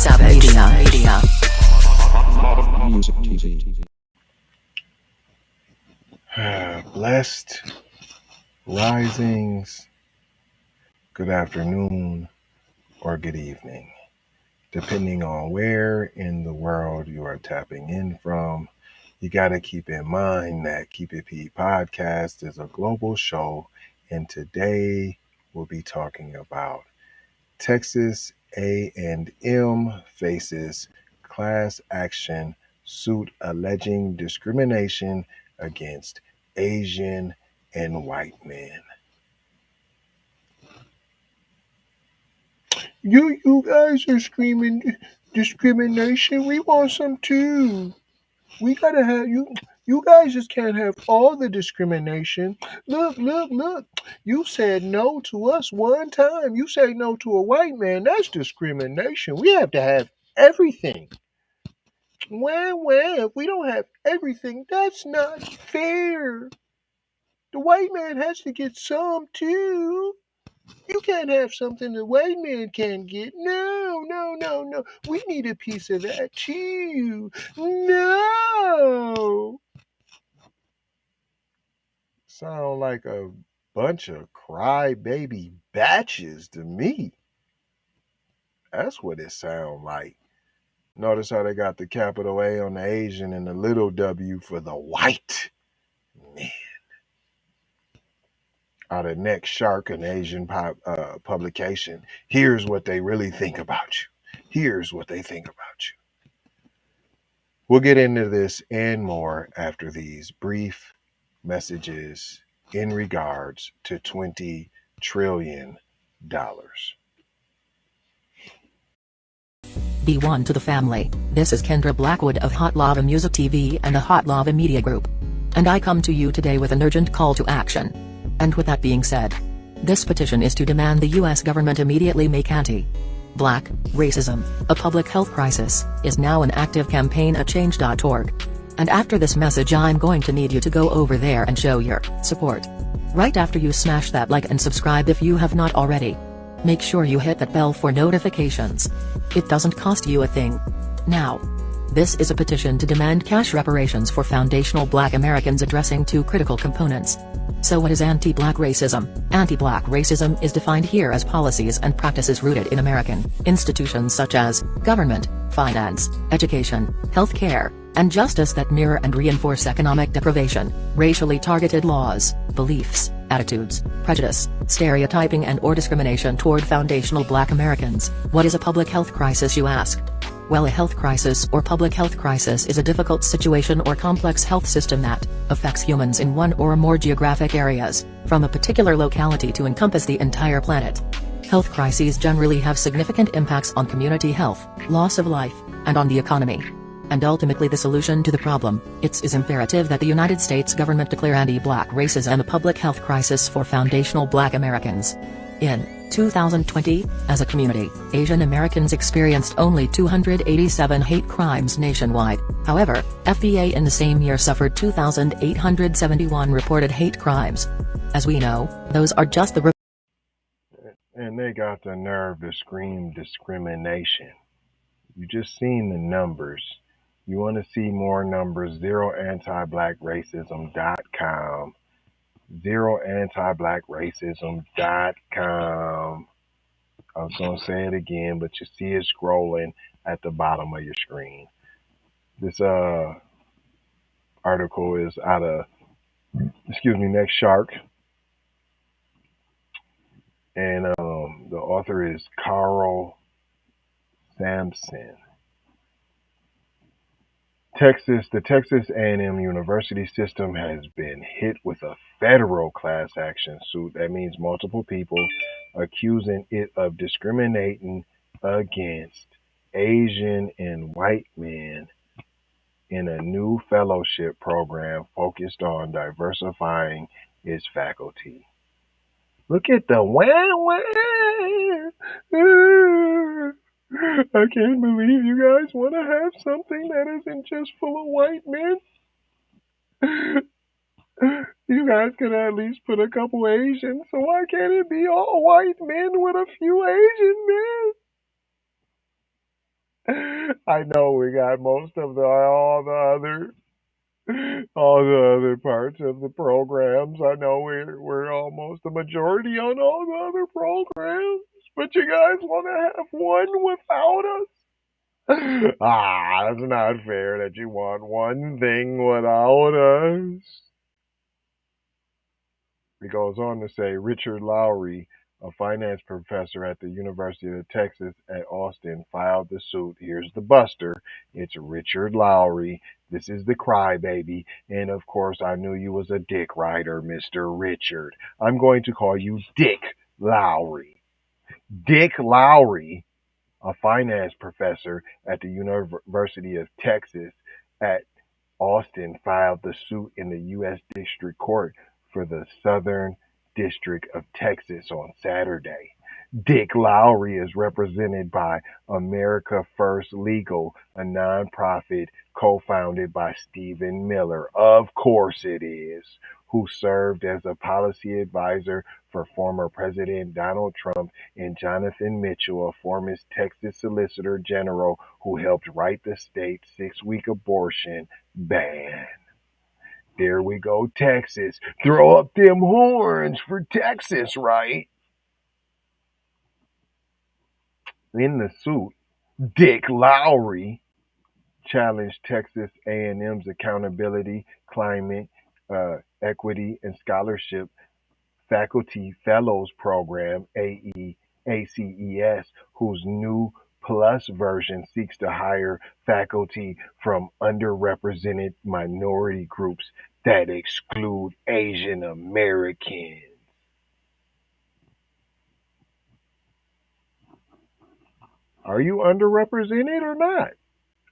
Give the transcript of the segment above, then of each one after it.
Media. Music TV. Blessed risings, good afternoon, or good evening, depending on where in the world you are tapping in from. You got to keep in mind that Keep It P podcast is a global show, and today we'll be talking about Texas A&M faces class action suit alleging discrimination against Asian and white men. You guys are screaming discrimination. We want some too. We gotta have you. You guys just can't have all the discrimination. Look. You said no to us one time. You say no to a white man. That's discrimination. We have to have everything. Well, if we don't have everything, that's not fair. The white man has to get some too. You can't have something the white man can't get. No. We need a piece of that too. No. Sound like a bunch of crybaby batches to me. That's what it sound like. Notice how they got the capital A on the Asian and the little W for the white man. Out of Next Shark, an Asian publication. Here's what they really think about you. Here's what they think about you. We'll get into this and more after these brief messages in regards to $20 trillion. Be one to the family. This is Kendra Blackwood of Hot Lava Music TV and the Hot Lava Media Group. And I come to you today with an urgent call to action. And with that being said, this petition is to demand the U.S. government immediately make anti-Black racism a public health crisis is now an active campaign at change.org. And after this message I'm going to need you to go over there and show your support. Right after you smash that like and subscribe if you have not already. Make sure you hit that bell for notifications. It doesn't cost you a thing. Now, this is a petition to demand cash reparations for foundational Black Americans addressing two critical components. So what is anti-Black racism? Anti-Black racism is defined here as policies and practices rooted in American institutions such as government, finance, education, healthcare, and justice that mirror and reinforce economic deprivation, racially targeted laws, beliefs, attitudes, prejudice, stereotyping and/or discrimination toward foundational Black Americans. What is a public health crisis, you ask? Well, a health crisis or public health crisis is a difficult situation or complex health system that affects humans in one or more geographic areas, from a particular locality to encompass the entire planet. Health crises generally have significant impacts on community health, loss of life, and on the economy. And ultimately the solution to the problem, it is imperative that the United States government declare anti-Black racism a public health crisis for foundational Black Americans. In 2020, as a community, Asian Americans experienced only 287 hate crimes nationwide. However, FBA in the same year suffered 2,871 reported hate crimes. As we know, those are just the And they got the nerve to scream discrimination. You just seen the numbers. You want to see more numbers? ZeroAntiBlackRacism.com. ZeroAntiBlackRacism.com. I was going to say it again, but you see it scrolling at the bottom of your screen. This article is out of, Next Shark. And the author is Carl Sampson. The Texas A&M University system has been hit with a federal class action suit. That means multiple people accusing it of discriminating against Asian and white men in a new fellowship program focused on diversifying its faculty. Look at the wah. I can't believe you guys want to have something that isn't just full of white men. You guys could at least put a couple Asians, so why can't it be all white men with a few Asian men? I know we got most of all the other parts of the programs. I know we're almost the majority on all the other programs, but you guys want to have one without us? That's not fair that you want one thing without us. It goes on to say Richard Lowry, a finance professor at the University of Texas at Austin, filed the suit. Here's the buster. It's Richard Lowry. This is the crybaby. And of course, I knew you was a dick rider, Mr. Richard. I'm going to call you Dick Lowry. Dick Lowry, a finance professor at the University of Texas at Austin, filed the suit in the U.S. District Court for the Southern District of Texas on Saturday. Dick Lowry is represented by America First Legal, a nonprofit co-founded by Stephen Miller, of course it is, who served as a policy advisor for former President Donald Trump, and Jonathan Mitchell, a former Texas Solicitor General who helped write the state's 6-week abortion ban. There we go, Texas. Throw up them horns for Texas, right? In the suit, Dick Lowry challenged Texas A&M's Accountability, Climate, Equity, and Scholarship Faculty Fellows Program, ACES, whose new Plus version seeks to hire faculty from underrepresented minority groups that exclude Asian Americans. Are you underrepresented or not?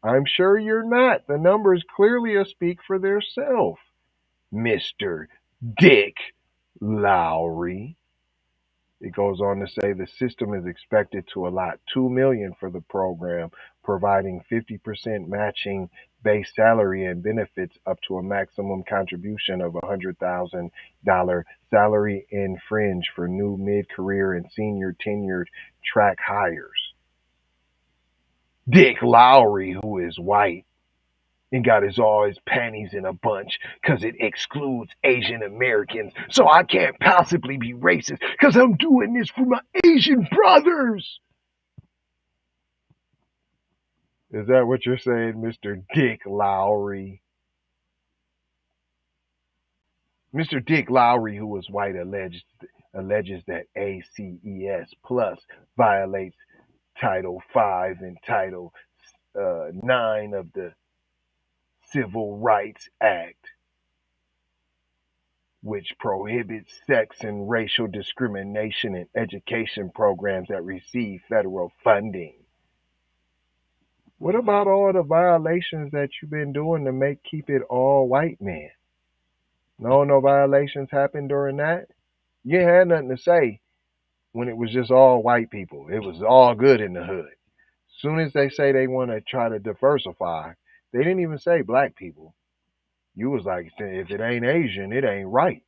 I'm sure you're not. The numbers clearly speak for themselves, Mr. Dick Lowry. It goes on to say the system is expected to allot $2 million for the program, providing 50% matching base salary and benefits up to a maximum contribution of $100,000 salary and fringe for new mid-career and senior tenured track hires. Dick Lowry, who is white and got all his panties in a bunch because it excludes Asian Americans, so I can't possibly be racist because I'm doing this for my Asian brothers. Is that what you're saying, Mr. Dick Lowry? Mr. Dick Lowry, who was white, alleges that ACES Plus violates Title V and Title 9 of the Civil Rights Act, which prohibits sex and racial discrimination in education programs that receive federal funding. What about all the violations that you've been doing to keep it all white men? No violations happened during that? You ain't had nothing to say when it was just all white people. It was all good in the hood. As soon as they say they want to try to diversify, they didn't even say black people. You was like, if it ain't Asian, it ain't right.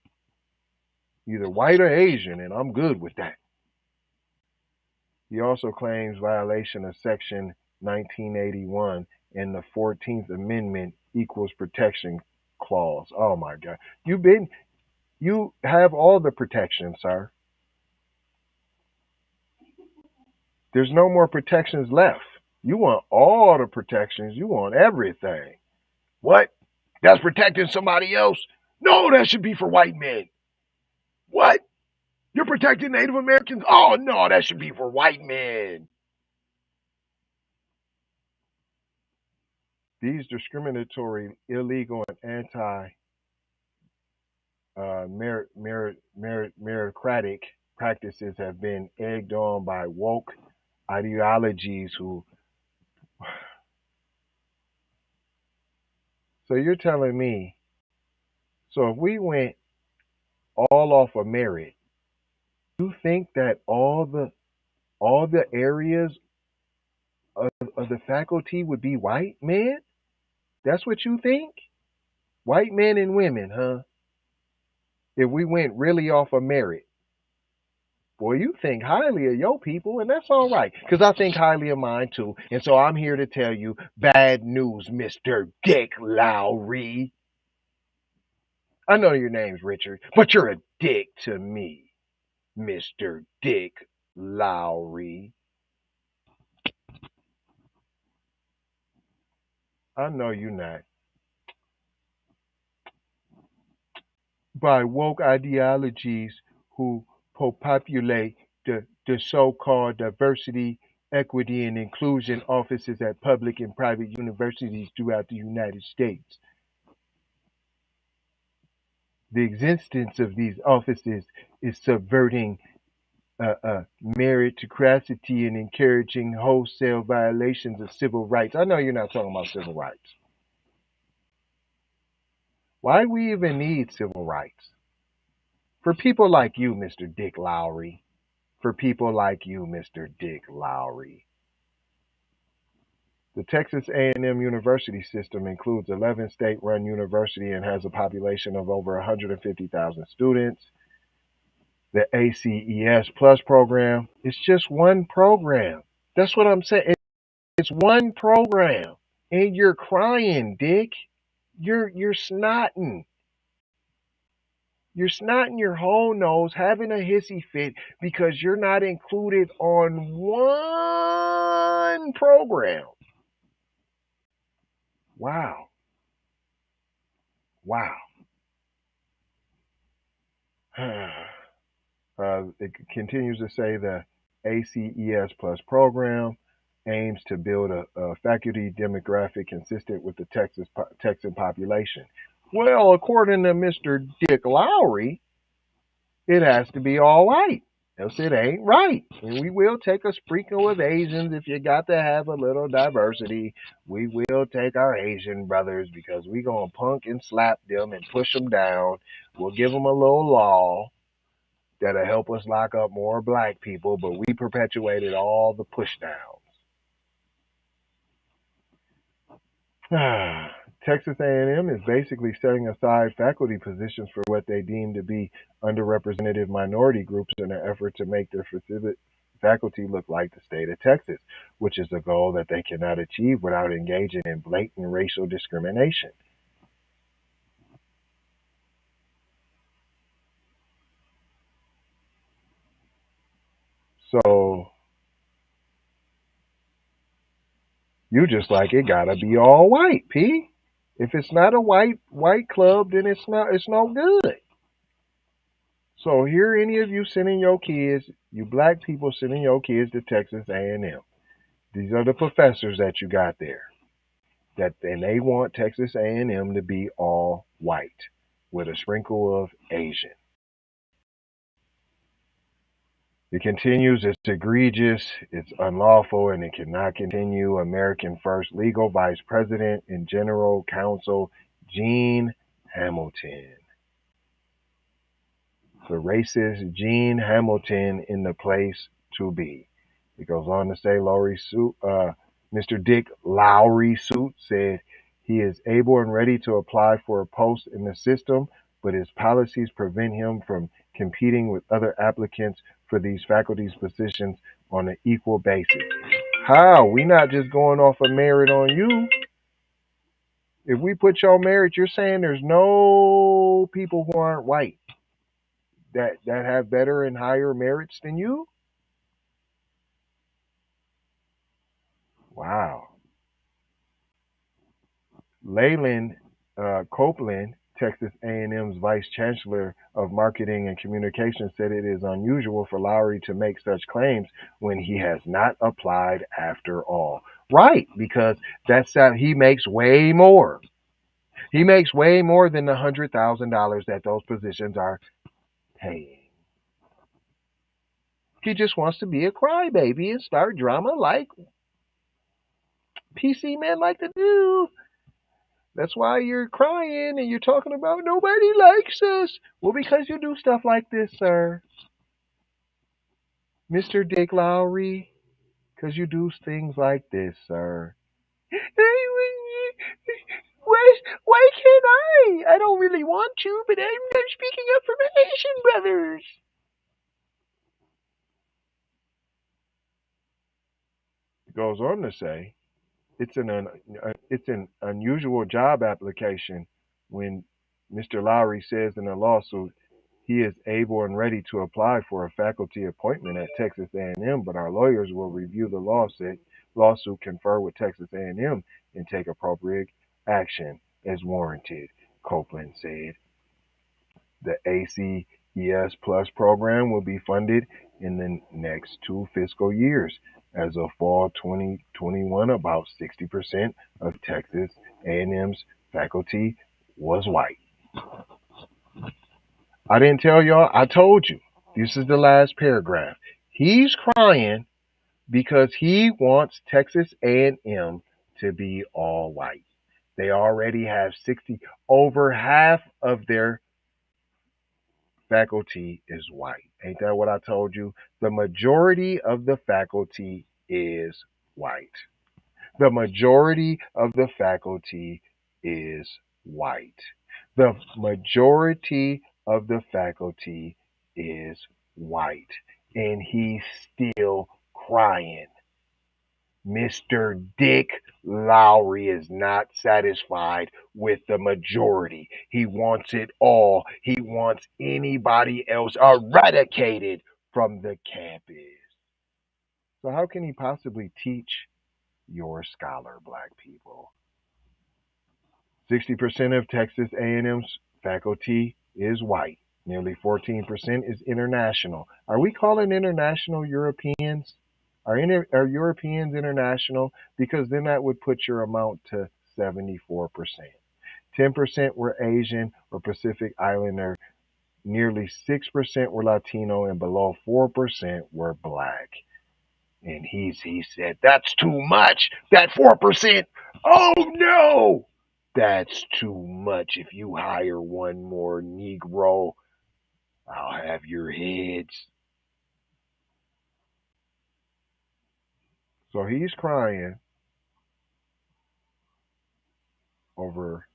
Either white or Asian, and I'm good with that. He also claims violation of Section 1981 and the 14th Amendment Equals Protection Clause. Oh my God. You have all the protection, sir. There's no more protections left. You want all the protections. You want everything. What? That's protecting somebody else? No, that should be for white men. What? You're protecting Native Americans? Oh, no, that should be for white men. These discriminatory, illegal, and anti-meritocratic practices have been egged on by woke ideologies who... So you're telling me, so if we went all off of merit, you think that all the areas of the faculty would be white men? That's what you think? White men and women, huh? If we went really off of merit. Boy, you think highly of your people, and that's all right, because I think highly of mine too. And so I'm here to tell you bad news, Mr. Dick Lowry. I know your name's Richard, but you're a dick to me, Mr. Dick Lowry. I know you not. By woke ideologies who populate the so-called diversity, equity, and inclusion offices at public and private universities throughout the United States. The existence of these offices is subverting meritocracy and encouraging wholesale violations of civil rights. I know you're not talking about civil rights. Why do we even need civil rights? For people like you, Mr. Dick Lowry. For people like you, Mr. Dick Lowry. The Texas A&M University system includes 11 state-run universities and has a population of over 150,000 students. The ACES Plus program, it's just one program. That's what I'm saying. It's one program. And you're crying, Dick. You're snotting. You're snotting your whole nose, having a hissy fit because you're not included on one program. Wow. Wow. It continues to say the ACES Plus program aims to build a faculty demographic consistent with the Texan population. Well, according to Mr. Dick Lowry, it has to be all white. Else it ain't right. And we will take a sprinkle of Asians if you got to have a little diversity. We will take our Asian brothers because we going to punk and slap them and push them down. We'll give them a little law that'll help us lock up more black people, but we perpetuated all the push downs. Texas A&M is basically setting aside faculty positions for what they deem to be underrepresented minority groups in an effort to make their faculty look like the state of Texas, which is a goal that they cannot achieve without engaging in blatant racial discrimination. So you just like it gotta be all white, P. If it's not a white club, then it's no good. So here, any of you sending your kids, you black people sending your kids to Texas A&M. These are the professors that you got there. And they want Texas A&M to be all white with a sprinkle of Asian. It continues, it's egregious, it's unlawful, and it cannot continue. American First Legal Vice President and General Counsel Gene Hamilton. The racist Gene Hamilton in the place to be. It goes on to say Mr. Dick Lowry suit said he is able and ready to apply for a post in the system, but his policies prevent him from competing with other applicants for these faculty's positions on an equal basis. How? We not just going off of merit on you. If we put your merit, you're saying there's no people who aren't white that have better and higher merits than you? Wow. Leyland Copeland, Texas A&M's Vice Chancellor of Marketing and Communications, said it is unusual for Lowry to make such claims when he has not applied after all. Right, because that's how he makes way more. He makes way more than the $100,000 that those positions are paying. He just wants to be a crybaby and start drama like PC men like to do. That's why you're crying and you're talking about nobody likes us. Well, because you do stuff like this, sir. Mr. Dick Lowry, because you do things like this, sir. Why can't I? I don't really want to, but I'm speaking up for my Asian brothers. goes on to say, it's an unusual job application when Mr. Lowry says in a lawsuit he is able and ready to apply for a faculty appointment at Texas A&M, but our lawyers will review the lawsuit, confer with Texas A&M, and take appropriate action as warranted, Copeland said. The ACES Plus program will be funded in the next 2 fiscal years. As of fall 2021, about 60% of Texas A&M's faculty was white. I didn't tell y'all, I told you. This is the last paragraph. He's crying because he wants Texas A&M to be all white. They already have over half of their faculty is white. Ain't that what I told you? The majority of the faculty is white. The majority of the faculty is white. The majority of the faculty is white. And he's still crying. Mr. Dick Lowry is not satisfied with the majority. He wants it all. He wants anybody else eradicated from the campus. So how can he possibly teach your scholar, black people? 60% of Texas A&M's faculty is white. Nearly 14% is international. Are we calling international Europeans? Are Europeans international? Because then that would put your amount to 74%. 10% were Asian or Pacific Islander. Nearly 6% were Latino, and below 4% were black. And he said, that's too much. That 4%. Oh no, that's too much. If you hire one more Negro, I'll have your heads. So he's crying over,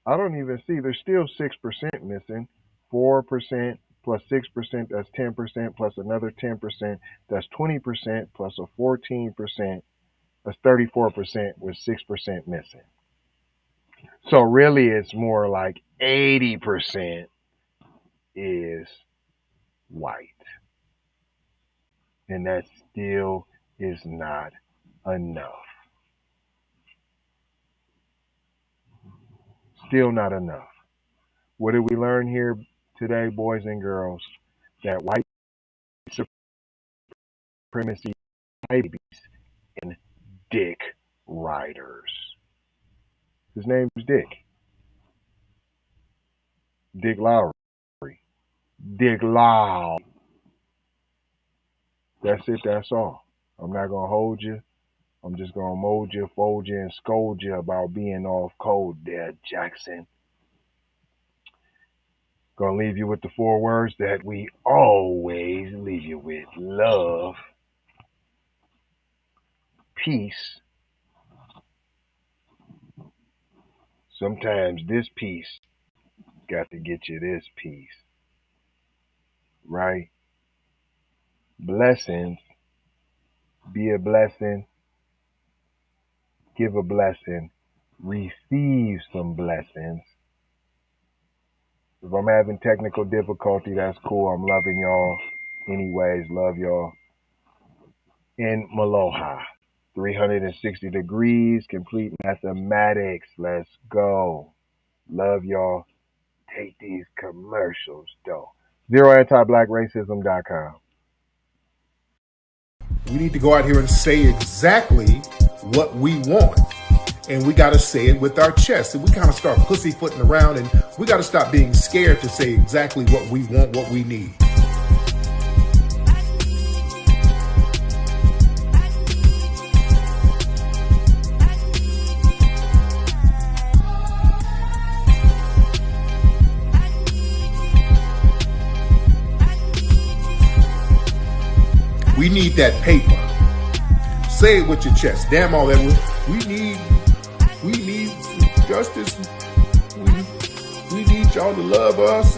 I don't even see, there's still 6% missing. 4% plus 6%, that's 10%, plus another 10%, that's 20%, plus a 14%, that's 34% with 6% missing. So really it's more like 80% is white. And that still is not enough. Still not enough. What did we learn here today, boys and girls? That white supremacy babies and dick riders. His name is Dick. Dick Lowry. Dick Lowry. That's it, that's all. I'm not going to hold you. I'm just going to mold you, fold you, and scold you about being off cold there, Jackson. Going to leave you with the 4 words that we always leave you with. Love, peace. Sometimes this peace got to get you this peace. Right? Blessings. Be a blessing. Give a blessing. Receive some blessings. If I'm having technical difficulty, that's cool. I'm loving y'all. Anyways, love y'all. In Maloha. 360 degrees. Complete mathematics. Let's go. Love y'all. Take these commercials, though. ZeroAntiBlackRacism.com. We need to go out here and say exactly what we want. And we got to say it with our chest. And we kind of start pussyfooting around, and we got to stop being scared to say exactly what we want, what we need. We need that paper. Say it with your chest. Damn all that. We need justice. We need y'all to love us.